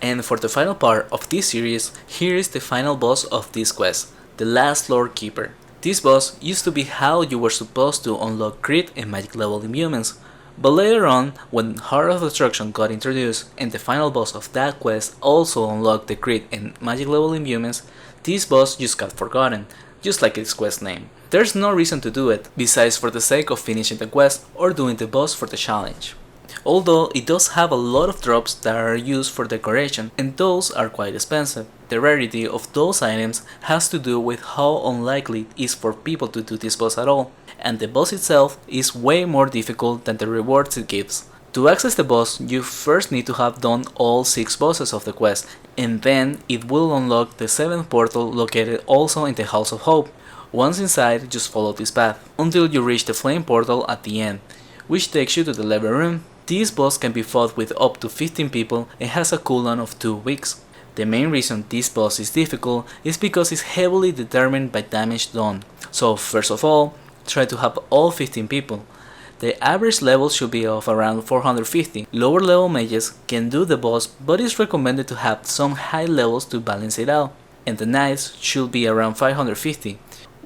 And for the final part of this series, here is the final boss of this quest, the last Lord Keeper. This boss used to be how you were supposed to unlock crit and magic level in humans, but later on, when Heart of Destruction got introduced and the final boss of that quest also unlocked the crit and magic level in humans, this boss just got forgotten, just like its quest name. There's no reason to do it, besides for the sake of finishing the quest or doing the boss for the challenge. Although it does have a lot of drops that are used for decoration, and those are quite expensive. The rarity of those items has to do with how unlikely it is for people to do this boss at all, and the boss itself is way more difficult than the rewards it gives. To access the boss, you first need to have done all 6 bosses of the quest, and then it will unlock the 7th portal located also in the House of Hope. Once inside, just follow this path, until you reach the Flame Portal at the end, which takes you to the lever room. This boss can be fought with up to 15 people and has a cooldown of 2 weeks. The main reason this boss is difficult is because it's heavily determined by damage done. So first of all, try to have all 15 people. The average level should be of around 450. Lower level mages can do the boss, but it's recommended to have some high levels to balance it out, and the knights should be around 550.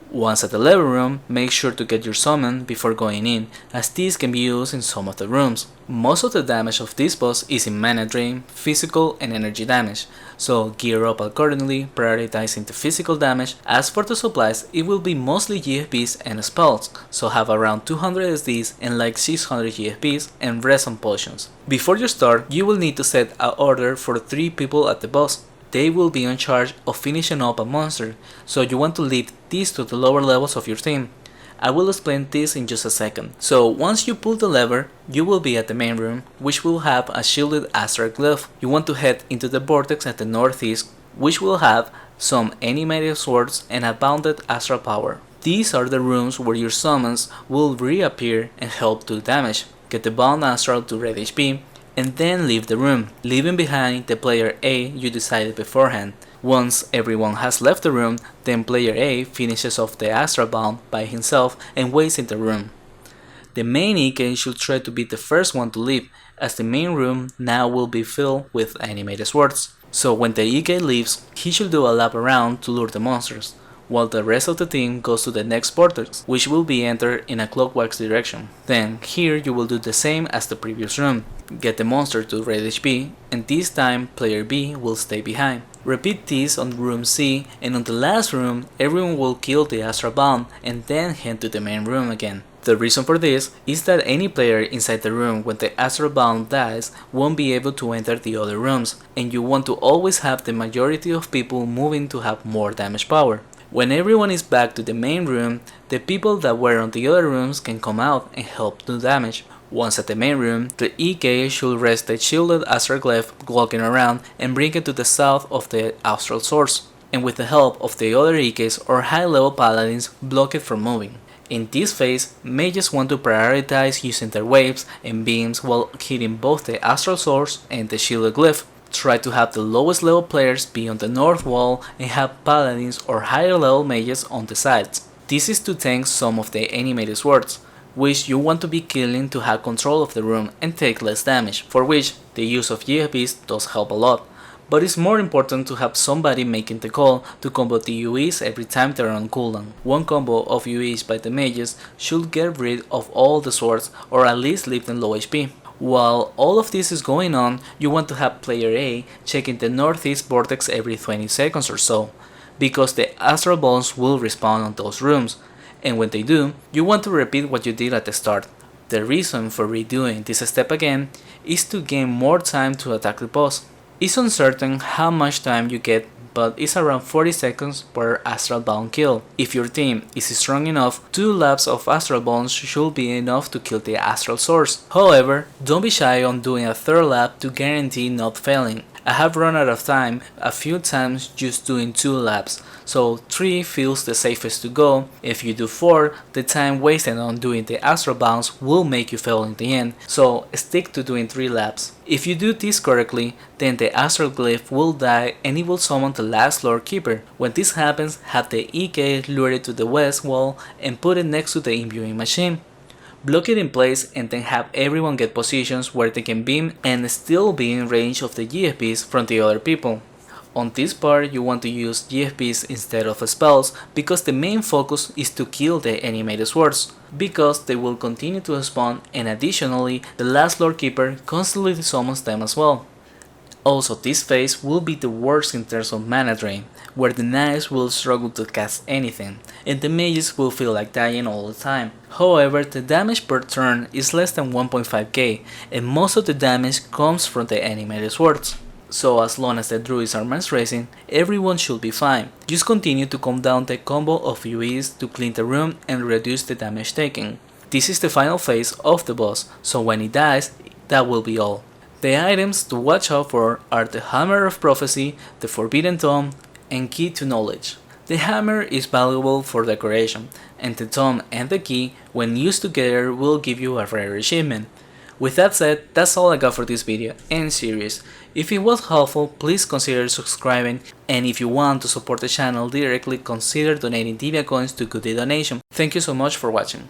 Once at the level room, make sure to get your summon before going in, as these can be used in some of the rooms. Most of the damage of this boss is in mana drain, physical and energy damage, so gear up accordingly, prioritizing the physical damage. As for the supplies, it will be mostly GFPs and spells, so have around 200 SDs and like 600 GFPs and rest on potions. Before you start, you will need to set an order for 3 people at the boss. They will be in charge of finishing up a monster, so you want to leave these to the lower levels of your team. I will explain this in just a second. So once you pull the lever, you will be at the main room, which will have a shielded astral glyph. You want to head into the vortex at the northeast, which will have some animated swords and a bounded astral power. These are the rooms where your summons will reappear and help do damage. Get the bound astral to red HP, and then leave the room, leaving behind the player A you decided beforehand. Once everyone has left the room, then player A finishes off the astral bound by himself and waits in the room. The main EK should try to be the first one to leave, as the main room now will be filled with animated swords. So when the EK leaves, he should do a lap around to lure the monsters, while the rest of the team goes to the next vortex, which will be entered in a clockwise direction. Then here you will do the same as the previous room, get the monster to red HP, and this time player B will stay behind. Repeat this on room C, and on the last room everyone will kill the astral bound and then head to the main room again. The reason for this is that any player inside the room when the astral bound dies won't be able to enter the other rooms, and you want to always have the majority of people moving to have more damage power. When everyone is back to the main room, the people that were on the other rooms can come out and help do damage. Once at the main room, the EK should rest the shielded astral glyph walking around and bring it to the south of the astral source, and with the help of the other EKs or high level paladins, block it from moving. In this phase, mages want to prioritize using their waves and beams while hitting both the astral source and the shielded glyph. Try to have the lowest level players be on the north wall and have paladins or higher level mages on the sides. This is to tank some of the animated swords, which you want to be killing to have control of the room and take less damage, for which the use of GFPs does help a lot. But it's more important to have somebody making the call to combo the UEs every time they're on cooldown. One combo of UEs by the mages should get rid of all the swords or at least leave them low HP. While all of this is going on, you want to have player A checking the northeast vortex every 20 seconds or so, because the astral bones will respawn on those rooms, and when they do, you want to repeat what you did at the start. The reason for redoing this step again is to gain more time to attack the boss. It's uncertain how much time you get, but it's around 40 seconds per astral bound kill. If your team is strong enough, 2 laps of astral bones should be enough to kill the astral source. However, don't be shy on doing a 3rd lap to guarantee not failing. I have run out of time a few times just doing 2 laps, so 3 feels the safest to go. If you do 4, the time wasted on doing the astral bounce will make you fail in the end, so stick to doing 3 laps. If you do this correctly, then the astral glyph will die and it will summon the last Lord Keeper. When this happens, have the EK lure it to the west wall and put it next to the imbuing machine. Block it in place and then have everyone get positions where they can beam and still be in range of the GFPs from the other people. On this part you want to use GFPs instead of spells because the main focus is to kill the animated swords, because they will continue to spawn, and additionally the last Lord Keeper constantly summons them as well. Also, this phase will be the worst in terms of mana drain, where the knights will struggle to cast anything, and the mages will feel like dying all the time. However, the damage per turn is less than 1.5k, and most of the damage comes from the animated swords. So as long as the druids are mass racing, everyone should be fine. Just continue to calm down the combo of UEs to clean the room and reduce the damage taken. This is the final phase of the boss, so when he dies, that will be all. The items to watch out for are the Hammer of Prophecy, the Forbidden Tome, and Key to Knowledge. The hammer is valuable for decoration, and the tome and the key, when used together, will give you a rare achievement. With that said, that's all I got for this video and series. If it was helpful, please consider subscribing, and if you want to support the channel directly, consider donating Tibia coins to Gudii donation. Thank you so much for watching.